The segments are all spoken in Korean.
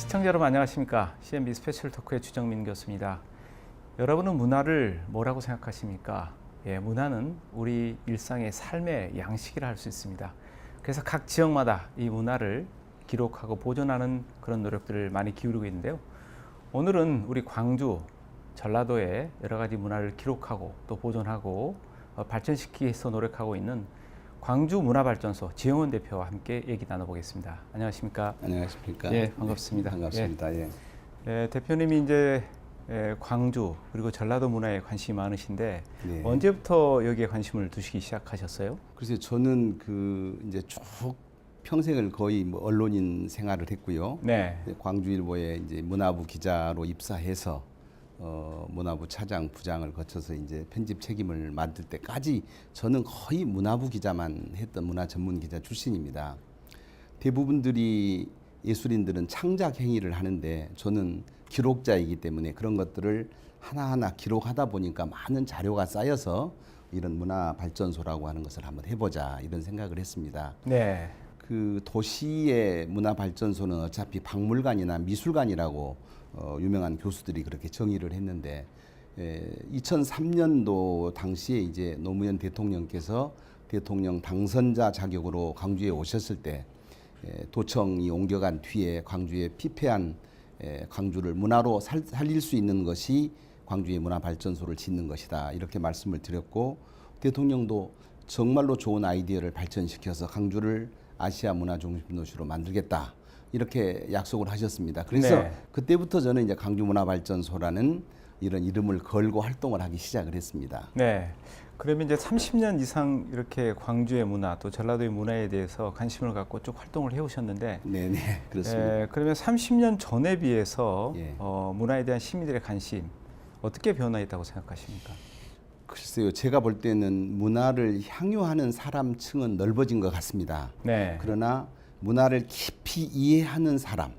시청자 여러분 안녕하십니까? CNB 스페셜 토크의 주정민 교수입니다. 여러분은 문화를 뭐라고 생각하십니까? 문화는 우리 일상의 삶의 양식이라 할 수 있습니다. 그래서 각 지역마다 이 문화를 기록하고 보존하는 그런 노력들을 많이 기울이고 있는데요. 오늘은 우리 광주, 전라도의 여러 가지 문화를 기록하고 또 보존하고 발전시키기 위해서 노력하고 있는 광주 문화발전소 지영원 대표와 함께 얘기 나눠보겠습니다. 안녕하십니까? 안녕하십니까? 예, 반갑습니다. 네, 반갑습니다. 대표님이 이제 광주 그리고 전라도 문화에 관심이 많으신데 네. 언제부터 여기에 관심을 두시기 시작하셨어요? 글쎄 저는 이제 쭉 평생을 거의 언론인 생활을 했고요. 네. 광주일보에 이제 문화부 기자로 입사해서 문화부 차장, 부장을 거쳐서 이제 편집 책임을 맡을 때까지 저는 거의 문화부 기자만 했던 문화 전문 기자 출신입니다. 대부분들이 예술인들은 창작 행위를 하는데 저는 기록자이기 때문에 그런 것들을 하나하나 기록하다 보니까 많은 자료가 쌓여서 이런 문화발전소라고 하는 것을 한번 해보자 이런 생각을 했습니다. 네. 그 도시의 문화발전소는 어차피 박물관이나 미술관이라고 유명한 교수들이 그렇게 정의를 했는데 2003년도 당시에 이제 노무현 대통령께서 대통령 당선자 자격으로 광주에 오셨을 때 도청이 옮겨간 뒤에 광주에 피폐한 광주를 문화로 살릴 수 있는 것이 광주의 문화발전소를 짓는 것이다 이렇게 말씀을 드렸고 대통령도 정말로 좋은 아이디어를 발전시켜서 광주를 아시아 문화중심 도시로 만들겠다 이렇게 약속을 하셨습니다. 그래서 네. 그때부터 저는 이제 광주문화발전소라는 이런 이름을 걸고 활동을 하기 시작을 했습니다. 네. 그러면 이제 30년 이상 이렇게 광주의 문화 또 전라도의 문화에 대해서 관심을 갖고 쭉 활동을 해오셨는데 네네 그렇습니다. 그러면 30년 전에 비해서 예. 문화에 대한 시민들의 관심 어떻게 변화했다고 생각하십니까? 글쎄요, 제가 볼 때는 문화를 향유하는 사람층은 넓어진 것 같습니다. 네. 그러나 문화를 깊이 이해하는 사람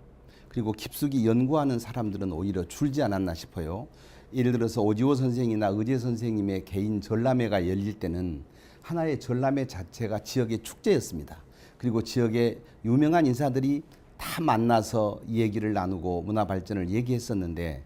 그리고 깊숙이 연구하는 사람들은 오히려 줄지 않았나 싶어요. 예를 들어서 오지호 선생이나 의제 선생님의 개인 전람회가 열릴 때는 하나의 전람회 자체가 지역의 축제였습니다. 그리고 지역의 유명한 인사들이 다 만나서 얘기를 나누고 문화 발전을 얘기했었는데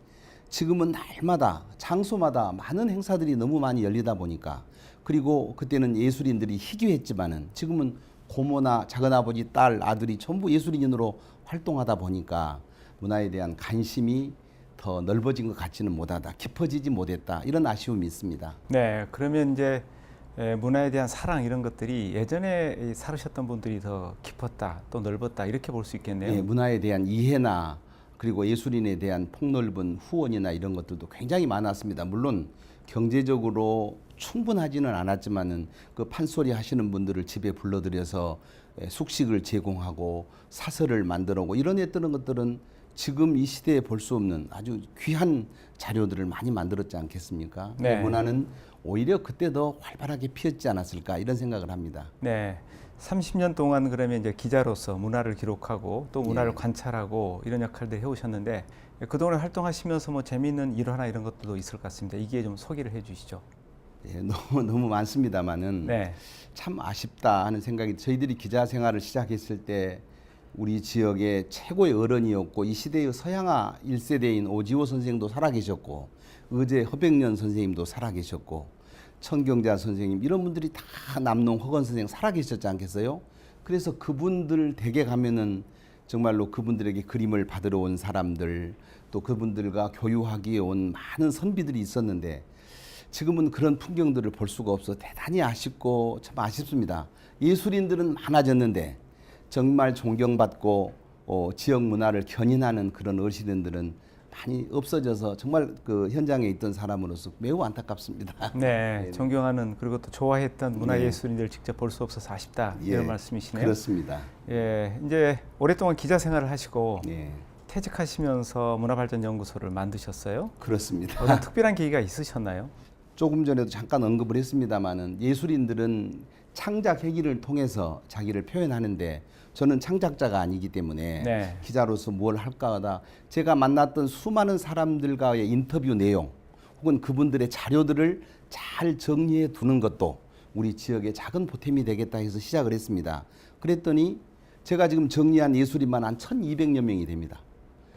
지금은 날마다 장소마다 많은 행사들이 너무 많이 열리다 보니까 그리고 그때는 예술인들이 희귀했지만은 지금은 고모나 작은아버지, 딸, 아들이 전부 예술인으로 활동하다 보니까 문화에 대한 관심이 더 넓어진 것 같지는 못하다, 깊어지지 못했다 이런 아쉬움이 있습니다. 네, 그러면 이제 문화에 대한 사랑 이런 것들이 예전에 살으셨던 분들이 더 깊었다, 또 넓었다 이렇게 볼 수 있겠네요. 예, 문화에 대한 이해나 그리고 예술인에 대한 폭넓은 후원이나 이런 것들도 굉장히 많았습니다. 물론 경제적으로 충분하지는 않았지만은 그 판소리 하시는 분들을 집에 불러들여서 숙식을 제공하고 사설을 만들어오고 이런 했던 것들은 지금 이 시대에 볼 수 없는 아주 귀한 자료들을 많이 만들었지 않겠습니까? 네. 문화는 오히려 그때 더 활발하게 피었지 않았을까 이런 생각을 합니다. 네. 30년 동안 그러면 이제 기자로서 문화를 기록하고 또 문화를 예. 관찰하고 이런 역할들 해오셨는데 그동안 활동하시면서 뭐 재미있는 일화나 이런 것들도 있을 것 같습니다. 이게 좀 소개를 해주시죠. 예, 너무 많습니다만은 네. 참 아쉽다 하는 생각이 저희들이 기자 생활을 시작했을 때 우리 지역의 최고의 어른이었고 이 시대의 서양화 1세대인 오지호 선생도 살아계셨고 의제 허백년 선생님도 살아계셨고 천경자 선생님 이런 분들이 다 남농 허건 선생 살아계셨지 않겠어요? 그래서 그분들 댁에 가면은 정말로 그분들에게 그림을 받으러 온 사람들 또 그분들과 교유하기에 온 많은 선비들이 있었는데 지금은 그런 풍경들을 볼 수가 없어 대단히 아쉽고 참 아쉽습니다. 예술인들은 많아졌는데 정말 존경받고 지역 문화를 견인하는 그런 어르신들은 많이 없어져서 정말 그 현장에 있던 사람으로서 매우 안타깝습니다. 네, 존경하는 그리고 또 좋아했던 네. 문화예술인들 직접 볼 수 없어서 아쉽다 예, 이런 말씀이시네요. 그렇습니다. 예, 이제 오랫동안 기자 생활을 하시고 예, 퇴직하시면서 문화발전연구소를 만드셨어요. 그렇습니다. 어떤 특별한 계기가 있으셨나요? 조금 전에도 잠깐 언급을 했습니다마는 예술인들은 창작 회기를 통해서 자기를 표현하는데 저는 창작자가 아니기 때문에 네. 기자로서 뭘 할까 하다 제가 만났던 수많은 사람들과의 인터뷰 내용 혹은 그분들의 자료들을 잘 정리해 두는 것도 우리 지역의 작은 보탬이 되겠다 해서 시작을 했습니다. 그랬더니 제가 지금 정리한 예술인만 한 1,200여 명이 됩니다.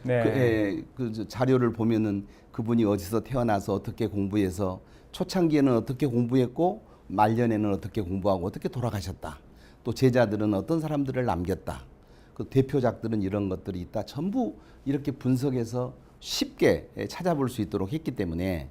네. 자료를 보면은 그분이 어디서 태어나서 어떻게 공부해서 초창기에는 어떻게 공부했고 말년에는 어떻게 공부하고 어떻게 돌아가셨다. 또 제자들은 어떤 사람들을 남겼다. 그 대표작들은 이런 것들이 있다. 전부 이렇게 분석해서 쉽게 찾아볼 수 있도록 했기 때문에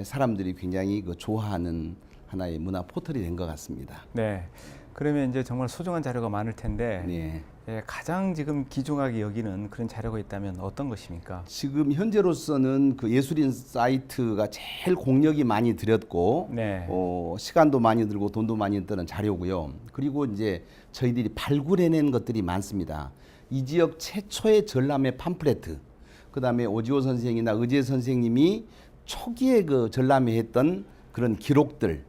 사람들이 굉장히 좋아하는 하나의 문화 포털이 된 것 같습니다. 네. 그러면 이제 정말 소중한 자료가 많을 텐데 네. 가장 지금 귀중하게 여기는 그런 자료가 있다면 어떤 것입니까? 지금 현재로서는 그 예술인 사이트가 제일 공력이 많이 들였고 네. 시간도 많이 들고 돈도 많이 드는 자료고요. 그리고 이제 저희들이 발굴해낸 것들이 많습니다. 이 지역 최초의 전람회 팜플레트, 그다음에 오지호 선생이나 의제 선생님이 초기에 그 전람회 했던 그런 기록들,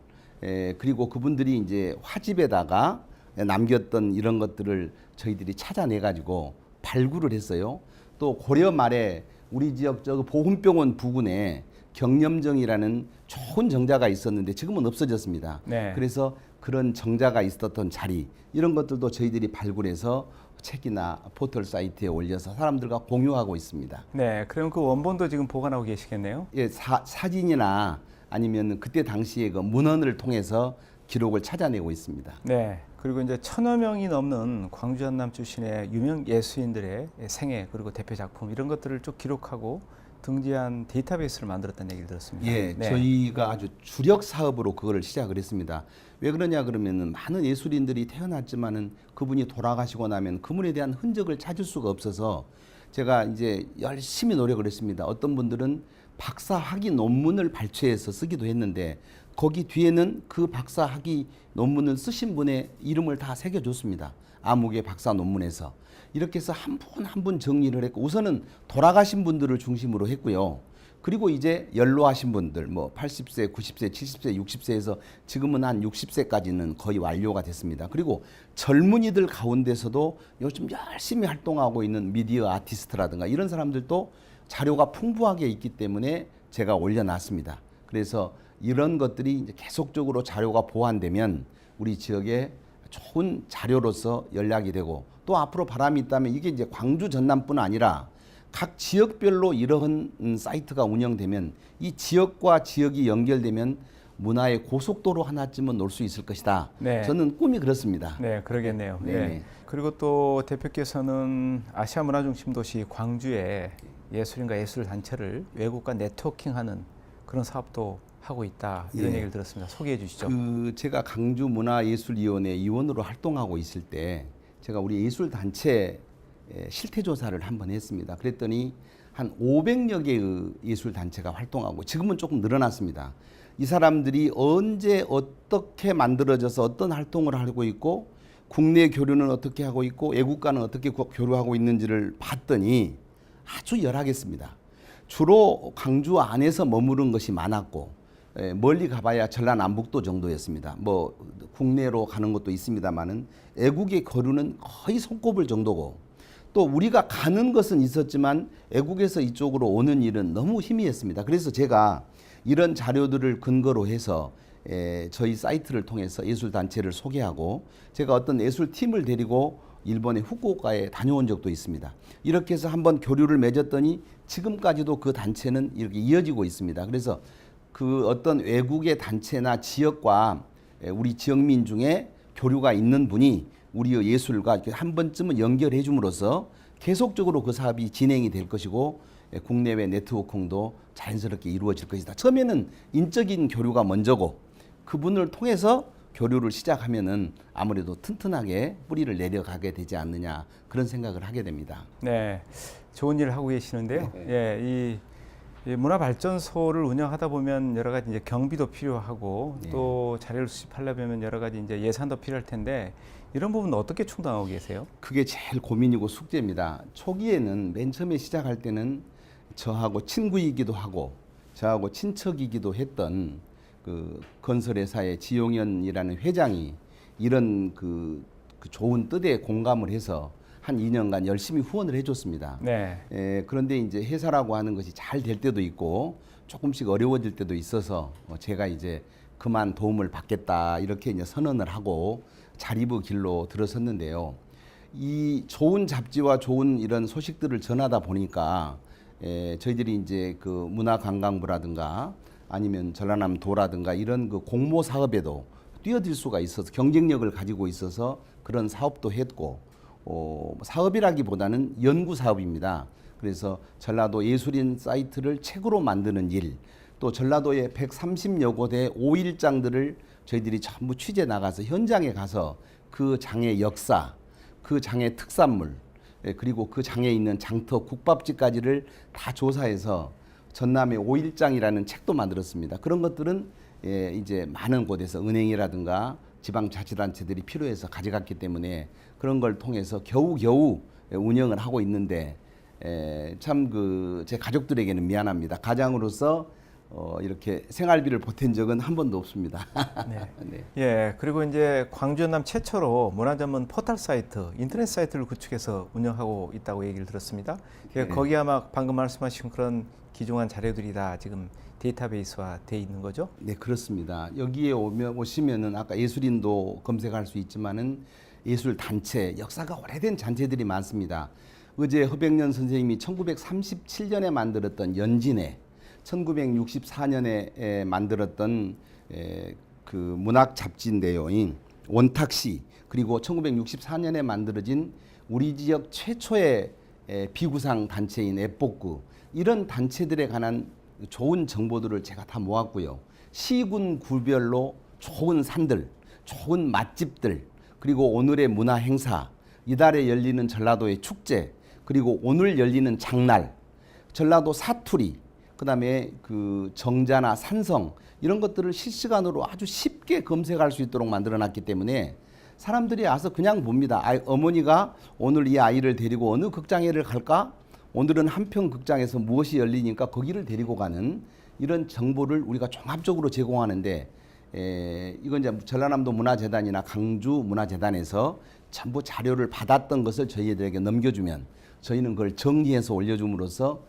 그리고 그분들이 이제 화집에다가 남겼던 이런 것들을 저희들이 찾아내 가지고 발굴을 했어요. 또 고려 말에 우리 지역 저 보훈병원 부근에 경념정이라는 좋은 정자가 있었는데 지금은 없어졌습니다. 네. 그래서 그런 정자가 있었던 자리 이런 것들도 저희들이 발굴해서 책이나 포털 사이트에 올려서 사람들과 공유하고 있습니다. 네. 그럼 그 원본도 지금 보관하고 계시겠네요? 예, 사진이나 아니면 그때 당시에 그 문헌을 통해서 기록을 찾아내고 있습니다. 네. 그리고 이제 1,000여 명이 넘는 광주 전남 출신의 유명 예술인들의 생애 그리고 대표 작품 이런 것들을 쭉 기록하고 등재한 데이터베이스를 만들었다는 얘기를 들었습니다. 예, 네. 저희가 아주 주력 사업으로 그거를 시작을 했습니다. 왜 그러냐 그러면은 많은 예술인들이 태어났지만은 그분이 돌아가시고 나면 그분에 대한 흔적을 찾을 수가 없어서 제가 이제 열심히 노력을 했습니다. 어떤 분들은 박사 학위 논문을 발췌해서 쓰기도 했는데 거기 뒤에는 그 박사 학위 논문을 쓰신 분의 이름을 다 새겨줬습니다. 아무개 박사 논문에서. 이렇게 해서 한 분 한 분 정리를 했고 우선은 돌아가신 분들을 중심으로 했고요. 그리고 이제 연로하신 분들 뭐 80세, 90세, 70세, 60세에서 지금은 한 60세까지는 거의 완료가 됐습니다. 그리고 젊은이들 가운데서도 요즘 열심히 활동하고 있는 미디어 아티스트라든가 이런 사람들도 자료가 풍부하게 있기 때문에 제가 올려놨습니다. 그래서 이런 것들이 이제 계속적으로 자료가 보완되면 우리 지역에 좋은 자료로서 연락이 되고 또 앞으로 바람이 있다면 이게 이제 광주 전남뿐 아니라 각 지역별로 이러한 사이트가 운영되면 이 지역과 지역이 연결되면 문화의 고속도로 하나쯤은 놓을 수 있을 것이다. 네. 저는 꿈이 그렇습니다. 네, 그러겠네요. 네. 네. 그리고 또 대표께서는 아시아 문화중심 도시 광주에 예술인과 예술 단체를 외국과 네트워킹하는 그런 사업도 하고 있다 이런 예. 얘기를 들었습니다. 소개해 주시죠. 제가 강주 문화예술위원회 위원으로 활동하고 있을 때 제가 우리 예술 단체 실태 조사를 한번 했습니다. 그랬더니 한 500여 개의 예술 단체가 활동하고 지금은 조금 늘어났습니다. 이 사람들이 언제 어떻게 만들어져서 어떤 활동을 하고 있고 국내 교류는 어떻게 하고 있고 외국과는 어떻게 교류하고 있는지를 봤더니 아주 열하겠습니다. 주로 광주 안에서 머무른 것이 많았고 멀리 가봐야 전라남북도 정도였습니다. 뭐 국내로 가는 것도 있습니다만은 외국의 거류는 거의 손꼽을 정도고 또 우리가 가는 것은 있었지만 외국에서 이쪽으로 오는 일은 너무 희미했습니다. 그래서 제가 이런 자료들을 근거로 해서 저희 사이트를 통해서 예술단체를 소개하고 제가 어떤 예술팀을 데리고 일본의 후쿠오카에 다녀온 적도 있습니다. 이렇게 해서 한번 교류를 맺었더니 지금까지도 그 단체는 이렇게 이어지고 있습니다. 그래서 그 어떤 외국의 단체나 지역과 우리 지역민 중에 교류가 있는 분이 우리의 예술과 이렇게 한 번쯤은 연결해 줌으로써 계속적으로 그 사업이 진행이 될 것이고 국내외 네트워킹도 자연스럽게 이루어질 것이다. 처음에는 인적인 교류가 먼저고 그분을 통해서 교류를 시작하면은 아무래도 튼튼하게 뿌리를 내려가게 되지 않느냐 그런 생각을 하게 됩니다. 네, 좋은 일을 하고 계시는데요. 예, 이 문화발전소를 운영하다 보면 여러 가지 이제 경비도 필요하고 네. 또 자료를 수집하려면 여러 가지 이제 예산도 필요할 텐데 이런 부분은 어떻게 충당하고 계세요? 그게 제일 고민이고 숙제입니다. 초기에는 맨 처음에 시작할 때는 저하고 친구이기도 하고 저하고 친척이기도 했던 그 건설회사의 지용현이라는 회장이 이런 그 좋은 뜻에 공감을 해서 한 2년간 열심히 후원을 해줬습니다. 네. 그런데 이제 회사라고 하는 것이 잘 될 때도 있고 조금씩 어려워질 때도 있어서 제가 이제 그만 도움을 받겠다 이렇게 이제 선언을 하고 자립의 길로 들어섰는데요. 이 좋은 잡지와 좋은 이런 소식들을 전하다 보니까 저희들이 이제 그 문화관광부라든가 아니면 전라남도라든가 이런 그 공모 사업에도 뛰어들 수가 있어서 경쟁력을 가지고 있어서 그런 사업도 했고 사업이라기보다는 연구 사업입니다. 그래서 전라도 예술인 사이트를 책으로 만드는 일, 또 전라도의 130여 곳의 5일장들을 저희들이 전부 취재 나가서 현장에 가서 그 장의 역사, 그 장의 특산물, 그리고 그 장에 있는 장터 국밥집까지를 다 조사해서 전남의 5일장이라는 책도 만들었습니다. 그런 것들은 이제 많은 곳에서 은행이라든가 지방자치단체들이 필요해서 가져갔기 때문에 그런 걸 통해서 겨우겨우 운영을 하고 있는데 참 그 제 가족들에게는 미안합니다. 가장으로서 이렇게 생활비를 보탠 적은 한 번도 없습니다. 네. 네. 예, 그리고 이제 광주 전남 최초로 문화전문 포털 사이트, 인터넷 사이트를 구축해서 운영하고 있다고 얘기를 들었습니다. 예, 네. 거기 아마 방금 말씀하신 그런 귀중한 자료들이 다 지금 데이터베이스화 돼 있는 거죠? 네, 그렇습니다. 여기에 오시면은 아까 예술인도 검색할 수 있지만은 예술 단체, 역사가 오래된 단체들이 많습니다. 어제 허백년 선생님이 1937년에 만들었던 연진회, 1964년에 만들었던 그 문학 잡지인데요. 원탁시, 그리고 1964년에 만들어진 우리 지역 최초의 비구상 단체인 에뽀크, 이런 단체들에 관한 좋은 정보들을 제가 다 모았고요. 시군 구별로 좋은 산들, 좋은 맛집들, 그리고 오늘의 문화 행사, 이달에 열리는 전라도의 축제, 그리고 오늘 열리는 장날, 전라도 사투리, 그다음에 그 정자나 산성, 이런 것들을 실시간으로 아주 쉽게 검색할 수 있도록 만들어놨기 때문에 사람들이 와서 그냥 봅니다. 어머니가 오늘 이 아이를 데리고 어느 극장회를 갈까? 오늘은 한평 극장에서 무엇이 열리니까 거기를 데리고 가는 이런 정보를 우리가 종합적으로 제공하는데 이건 이제 전라남도 문화재단이나 강주 문화재단에서 전부 자료를 받았던 것을 저희들에게 넘겨주면 저희는 그걸 정리해서 올려줌으로써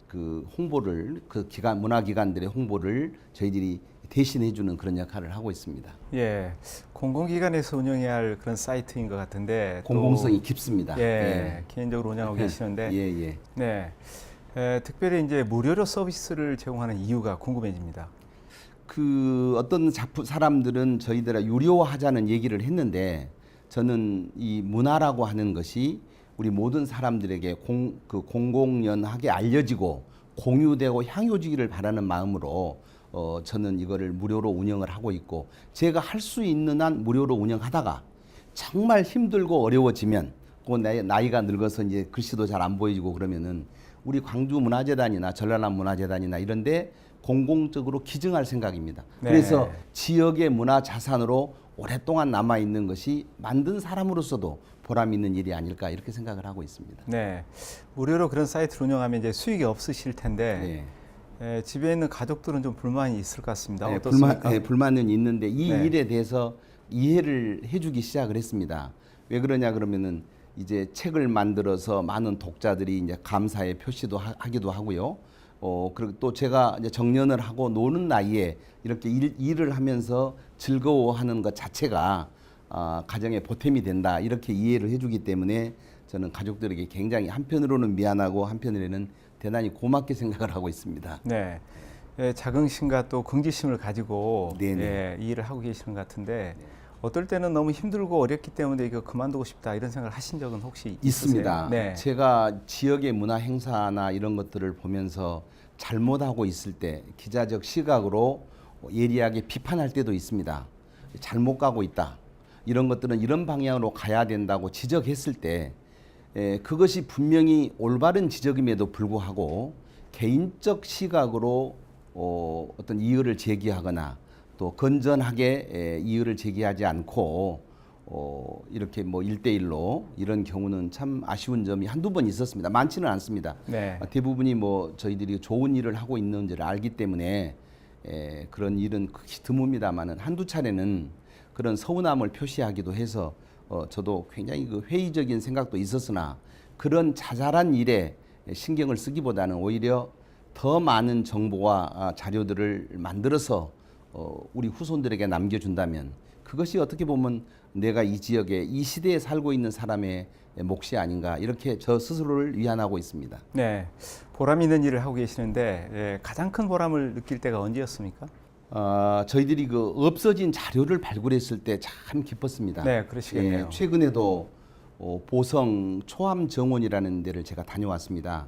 그 홍보를 그 기관 문화기관들의 홍보를 저희들이 대신해주는 그런 역할을 하고 있습니다. 예, 공공기관에서 운영해야 할 그런 사이트인 것 같은데 공공성이 깊습니다. 예, 개인적으로 운영하고 계시는데 예. 네, 특별히 이제 무료로 서비스를 제공하는 이유가 궁금해집니다. 그 어떤 사람들은 저희들이 유료화하자는 얘기를 했는데 저는 이 문화라고 하는 것이 우리 모든 사람들에게 공공연하게 알려지고 공유되고 향유지기를 바라는 마음으로 저는 이거를 무료로 운영을 하고 있고 제가 할 수 있는 한 무료로 운영하다가 정말 힘들고 어려워지면 그 나이가 늙어서 이제 글씨도 잘 안 보이고 그러면은 우리 광주 문화재단이나 전라남 문화재단이나 이런데 공공적으로 기증할 생각입니다. 네. 그래서 지역의 문화 자산으로 오랫동안 남아 있는 것이 만든 사람으로서도 보람 있는 일이 아닐까 이렇게 생각을 하고 있습니다. 네, 무료로 그런 사이트를 운영하면 이제 수익이 없으실 텐데 집에 있는 가족들은 좀 불만이 있을 것 같습니다. 어떻습니까? 불만은 있는데 이 네. 일에 대해서 이해를 해주기 시작을 했습니다. 왜 그러냐 그러면은 이제 책을 만들어서 많은 독자들이 이제 감사의 표시도 하기도 하고요. 그리고 또 제가 이제 정년을 하고 노는 나이에 이렇게 일을 하면서 즐거워하는 것 자체가 가정의 보탬이 된다 이렇게 이해를 해주기 때문에 저는 가족들에게 굉장히 한편으로는 미안하고 한편으로는 대단히 고맙게 생각을 하고 있습니다. 네, 자긍심과 또 긍지심을 가지고 네네. 이 일을 하고 계시는 것 같은데 어떨 때는 너무 힘들고 어렵기 때문에 이거 그만두고 싶다 이런 생각을 하신 적은 혹시 있습니다. 있으세요? 네. 제가 지역의 문화 행사나 이런 것들을 보면서 잘못하고 있을 때 기자적 시각으로 예리하게 비판할 때도 있습니다. 잘못 가고 있다. 이런 것들은 이런 방향으로 가야 된다고 지적했을 때 그것이 분명히 올바른 지적임에도 불구하고 개인적 시각으로 어떤 이의를 제기하거나 또 건전하게 이의를 제기하지 않고 이렇게 뭐 1대1로 이런 경우는 참 아쉬운 점이 한두 번 있었습니다. 많지는 않습니다. 네. 대부분이 뭐 저희들이 좋은 일을 하고 있는지를 알기 때문에 그런 일은 극히 드뭅니다만은 한두 차례는 그런 서운함을 표시하기도 해서 저도 굉장히 그 회의적인 생각도 있었으나 그런 자잘한 일에 신경을 쓰기보다는 오히려 더 많은 정보와 자료들을 만들어서 우리 후손들에게 남겨준다면 그것이 어떻게 보면 내가 이 지역에 이 시대에 살고 있는 사람의 몫이 아닌가 이렇게 저 스스로를 위안하고 있습니다. 네, 보람 있는 일을 하고 계시는데 예, 가장 큰 보람을 느낄 때가 언제였습니까? 저희들이 그 없어진 자료를 발굴했을 때 참 기뻤습니다. 네, 그러시겠네요. 최근에도 보성 초암 정원이라는 데를 제가 다녀왔습니다.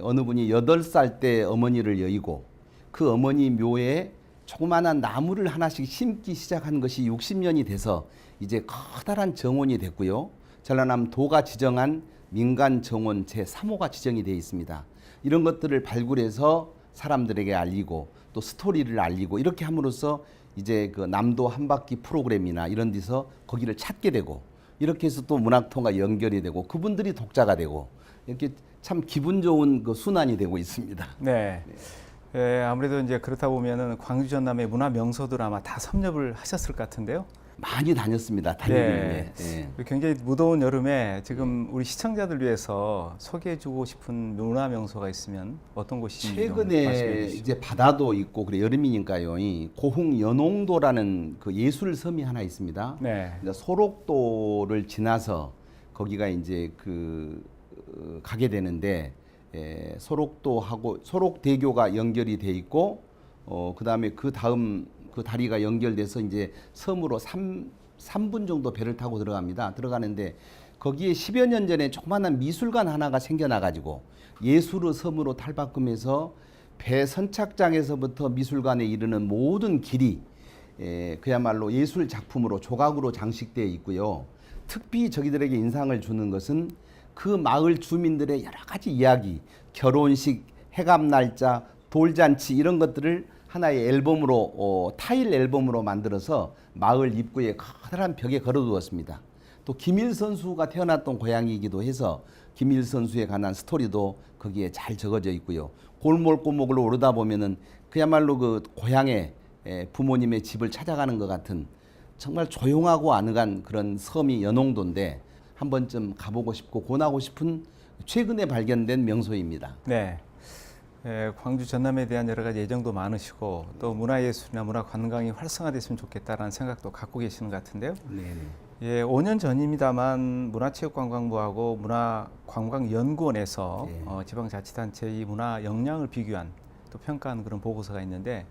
어느 분이 8살 때 어머니를 여의고 그 어머니 묘에 조그마한 나무를 하나씩 심기 시작한 것이 60년이 돼서 이제 커다란 정원이 됐고요. 전라남도가 지정한 민간 정원 제3호가 지정이 되어 있습니다. 이런 것들을 발굴해서 사람들에게 알리고 또 스토리를 알리고 이렇게 함으로써 이제 그 남도 한 바퀴 프로그램이나 이런 데서 거기를 찾게 되고 이렇게 해서 또 문학통과 연결이 되고 그분들이 독자가 되고 이렇게 참 기분 좋은 그 순환이 되고 있습니다. 네. 예, 아무래도 이제 그렇다 보면은 광주 전남의 문화 명소들 아마 다 섭렵을 하셨을 것 같은데요. 많이 다녔습니다. 다니는 게. 굉장히 무더운 여름에 지금 우리 시청자들 위해서 소개해주고 싶은 문화 명소가 있으면 어떤 곳인지 최근에 이제 바다도 있고 그래 여름이니까요. 이 고흥 연홍도라는 그 예술 섬이 하나 있습니다. 네. 이제 소록도를 지나서 거기가 이제 가게 되는데 소록도하고 소록대교가 연결이 돼 있고 그다음에 그 다음 그 다리가 연결돼서 이제 섬으로 3분 정도 배를 타고 들어갑니다. 들어가는데 거기에 10여 년 전에 조그마한 미술관 하나가 생겨나가지고 예술의 섬으로 탈바꿈해서 배 선착장에서부터 미술관에 이르는 모든 길이 그야말로 예술 작품으로 조각으로 장식되어 있고요. 특히 저희들에게 인상을 주는 것은 그 마을 주민들의 여러 가지 이야기, 결혼식, 해감 날짜, 돌잔치 이런 것들을 하나의 앨범으로 타일 앨범으로 만들어서 마을 입구에 커다란 벽에 걸어두었습니다. 또 김일 선수가 태어났던 고향이기도 해서 김일 선수에 관한 스토리도 거기에 잘 적어져 있고요. 골목골목을 오르다 보면은 그야말로 그 고향에 부모님의 집을 찾아가는 것 같은 정말 조용하고 아늑한 그런 섬이 연홍도인데 한 번쯤 가보고 싶고 권하고 싶은 최근에 발견된 명소입니다. 네. 광주 전남에 대한 여러 가지 애정도 많으시고 또 문화예술이나 문화관광이 활성화됐으면 좋겠다라는 생각도 갖고 계시는 것 같은데요. 네. 예, 5년 전입니다만 문화체육관광부하고 문화관광연구원에서 네. 지방자치단체의 문화 역량을 비교한 또 평가한 그런 보고서가 있는데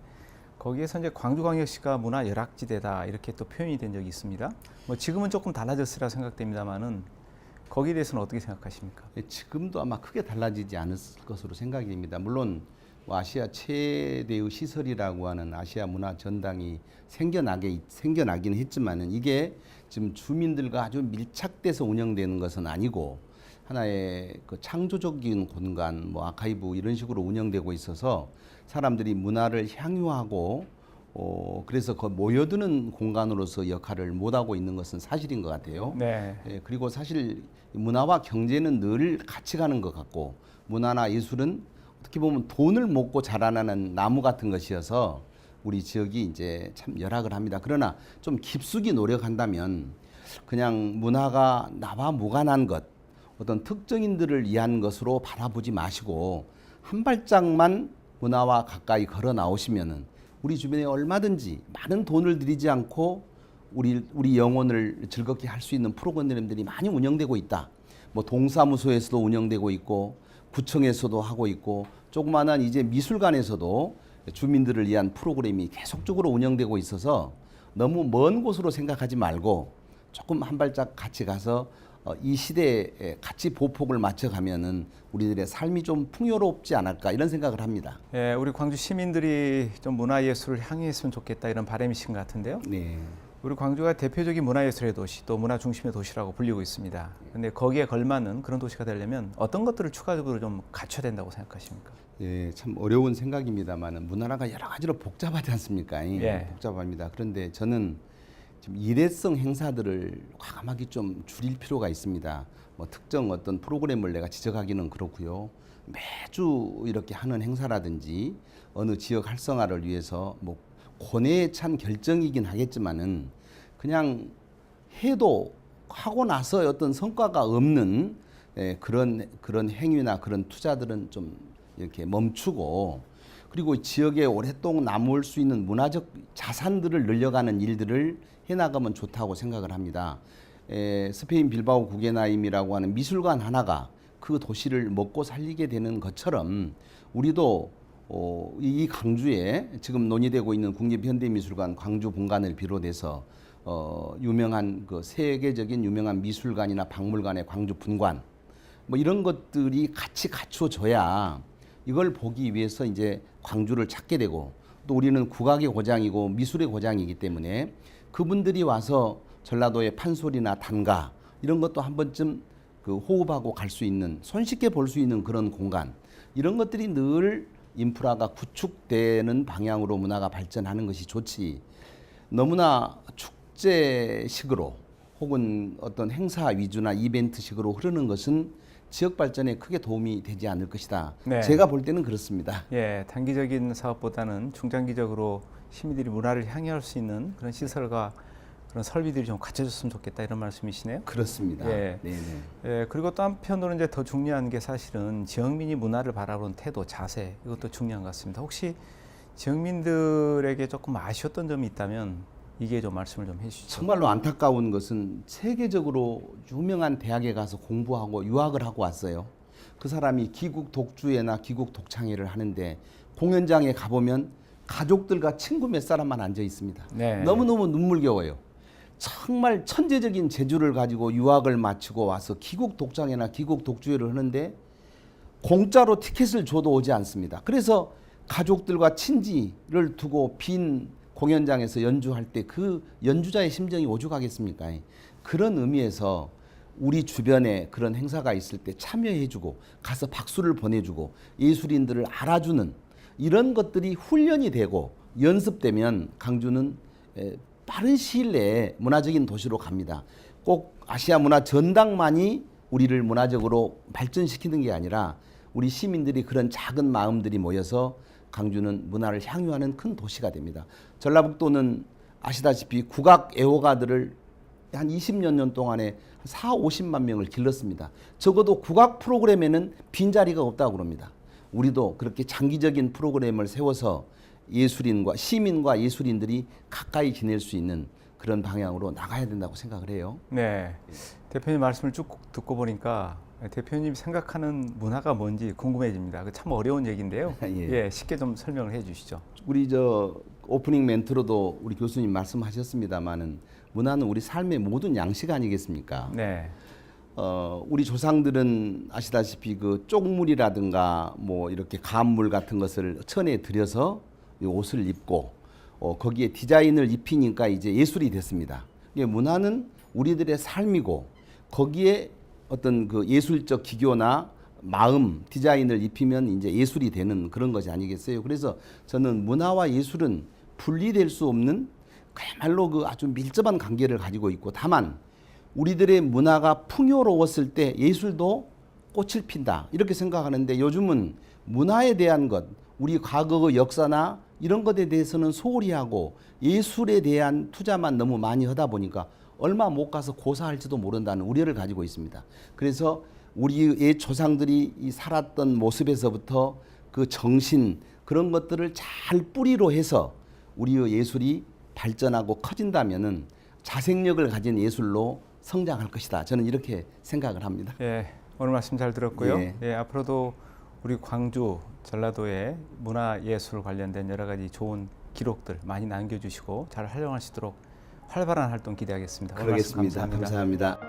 거기에서 이제 광주광역시가 문화 열악지대다 이렇게 또 표현이 된 적이 있습니다. 뭐 지금은 조금 달라졌으라 생각됩니다만은 거기에 대해서는 어떻게 생각하십니까? 지금도 아마 크게 달라지지 않았을 것으로 생각이 됩니다. 물론 아시아 최대의 시설이라고 하는 아시아 문화 전당이 생겨나긴 했지만은 이게 지금 주민들과 아주 밀착돼서 운영되는 것은 아니고 하나의 그 창조적인 공간, 뭐 아카이브 이런 식으로 운영되고 있어서 사람들이 문화를 향유하고 그래서 그 모여드는 공간으로서 역할을 못하고 있는 것은 사실인 것 같아요. 네. 그리고 사실 문화와 경제는 늘 같이 가는 것 같고 문화나 예술은 어떻게 보면 돈을 먹고 자라나는 나무 같은 것이어서 우리 지역이 이제 참 열악을 합니다. 그러나 좀 깊숙이 노력한다면 그냥 문화가 나와 무관한 것, 어떤 특정인들을 위한 것으로 바라보지 마시고 한 발짝만 문화와 가까이 걸어 나오시면은 우리 주변에 얼마든지 많은 돈을 들이지 않고 우리 영혼을 즐겁게 할 수 있는 프로그램들이 많이 운영되고 있다. 뭐 동사무소에서도 운영되고 있고 구청에서도 하고 있고 조그마한 이제 미술관에서도 주민들을 위한 프로그램이 계속적으로 운영되고 있어서 너무 먼 곳으로 생각하지 말고 조금 한 발짝 같이 가서 이 시대에 같이 보폭을 맞춰가면은 우리들의 삶이 좀 풍요롭지 않을까 이런 생각을 합니다. 예, 우리 광주 시민들이 좀 문화예술을 향유했으면 좋겠다 이런 바람이신 것 같은데요. 네. 우리 광주가 대표적인 문화예술의 도시 또 문화 중심의 도시라고 불리고 있습니다. 근데 거기에 걸맞는 그런 도시가 되려면 어떤 것들을 추가적으로 좀 갖춰야 된다고 생각하십니까? 예, 참 어려운 생각입니다만은 문화가 여러 가지로 복잡하지 않습니까? 예. 복잡합니다. 그런데 저는 지금 일회성 행사들을 과감하게 좀 줄일 필요가 있습니다. 뭐 특정 어떤 프로그램을 내가 지적하기는 그렇고요. 매주 이렇게 하는 행사라든지 어느 지역 활성화를 위해서 뭐 고뇌에 찬 결정이긴 하겠지만은 그냥 해도 하고 나서 어떤 성과가 없는 그런 행위나 그런 투자들은 좀 이렇게 멈추고 그리고 지역에 오랫동안 남을 수 있는 문화적 자산들을 늘려가는 일들을 해나가면 좋다고 생각을 합니다. 스페인 빌바오 구겐하임이라고 하는 미술관 하나가 그 도시를 먹고 살리게 되는 것처럼 우리도 이 광주에 지금 논의되고 있는 국립현대미술관 광주 본관을 비롯해서 유명한 그 세계적인 유명한 미술관이나 박물관의 광주 분관 뭐 이런 것들이 같이 갖춰져야 이걸 보기 위해서 이제 광주를 찾게 되고 또 우리는 국악의 고장이고 미술의 고장이기 때문에 그분들이 와서 전라도의 판소리나 단가 이런 것도 한 번쯤 그 호흡하고 갈 수 있는 손쉽게 볼 수 있는 그런 공간 이런 것들이 늘 인프라가 구축되는 방향으로 문화가 발전하는 것이 좋지 너무나 축제식으로 혹은 어떤 행사 위주나 이벤트식으로 흐르는 것은 지역 발전에 크게 도움이 되지 않을 것이다. 네. 제가 볼 때는 그렇습니다. 예, 단기적인 사업보다는 중장기적으로 시민들이 문화를 향유할 수 있는 그런 시설과 그런 설비들이 좀 갖춰졌으면 좋겠다 이런 말씀이시네요. 그렇습니다. 예. 네네. 예, 그리고 또 한편으로 이제 더 중요한 게 사실은 지역민이 문화를 바라보는 태도, 자세 이것도 중요한 것 같습니다. 혹시 지역민들에게 조금 아쉬웠던 점이 있다면 이게 좀 말씀을 좀 해주시죠. 정말로 안타까운 것은 세계적으로 유명한 대학에 가서 공부하고 유학을 하고 왔어요. 그 사람이 기국 독주회나 기국 독창회를 하는데 공연장에 가보면 가족들과 친구 몇 사람만 앉아 있습니다. 네. 너무너무 눈물겨워요. 정말 천재적인 재주를 가지고 유학을 마치고 와서 기국 독창회나 기국 독주회를 하는데 공짜로 티켓을 줘도 오지 않습니다. 그래서 가족들과 친지를 두고 빈 공연장에서 연주할 때 그 연주자의 심정이 오죽하겠습니까? 그런 의미에서 우리 주변에 그런 행사가 있을 때 참여해주고 가서 박수를 보내주고 예술인들을 알아주는 이런 것들이 훈련이 되고 연습되면 광주는 빠른 시일 내에 문화적인 도시로 갑니다. 꼭 아시아 문화 전당만이 우리를 문화적으로 발전시키는 게 아니라 우리 시민들이 그런 작은 마음들이 모여서 광주는 문화를 향유하는 큰 도시가 됩니다. 전라북도는 아시다시피 국악 애호가들을 한 20여 년 동안에 4, 50만 명을 길렀습니다. 적어도 국악 프로그램에는 빈자리가 없다고 그럽니다. 우리도 그렇게 장기적인 프로그램을 세워서 예술인과 시민과 예술인들이 가까이 지낼 수 있는 그런 방향으로 나가야 된다고 생각을 해요. 네, 대표님 말씀을 쭉 듣고 보니까 대표님 생각하는 문화가 뭔지 궁금해집니다. 그 참 어려운 얘기인데요. 예. 예, 쉽게 좀 설명을 해주시죠. 우리 저 오프닝 멘트로도 우리 교수님 말씀하셨습니다마는 문화는 우리 삶의 모든 양식 아니겠습니까? 네, 우리 조상들은 아시다시피 그 쪽물이라든가 뭐 이렇게 간물 같은 것을 천에 들여서 이 옷을 입고 거기에 디자인을 입히니까 이제 예술이 됐습니다. 이게 문화는 우리들의 삶이고 거기에 어떤 그 예술적 기교나 마음 디자인을 입히면 이제 예술이 되는 그런 것이 아니겠어요. 그래서 저는 문화와 예술은 분리될 수 없는 그야말로 그 아주 밀접한 관계를 가지고 있고 다만 우리들의 문화가 풍요로웠을 때 예술도 꽃을 핀다 이렇게 생각하는데 요즘은 문화에 대한 것 우리 과거의 역사나 이런 것에 대해서는 소홀히 하고 예술에 대한 투자만 너무 많이 하다 보니까 얼마 못 가서 고사할지도 모른다는 우려를 가지고 있습니다. 그래서 우리의 조상들이 이 살았던 모습에서부터 그 정신 그런 것들을 잘 뿌리로 해서 우리의 예술이 발전하고 커진다면은 자생력을 가진 예술로 성장할 것이다. 저는 이렇게 생각을 합니다. 예, 오늘 말씀 잘 들었고요. 예. 예, 앞으로도 우리 광주, 전라도의 문화 예술 관련된 여러 가지 좋은 기록들 많이 남겨주시고 잘 활용할 수 있도록 활발한 활동 기대하겠습니다. 오늘 말씀 그러겠습니다. 감사합니다. 감사합니다.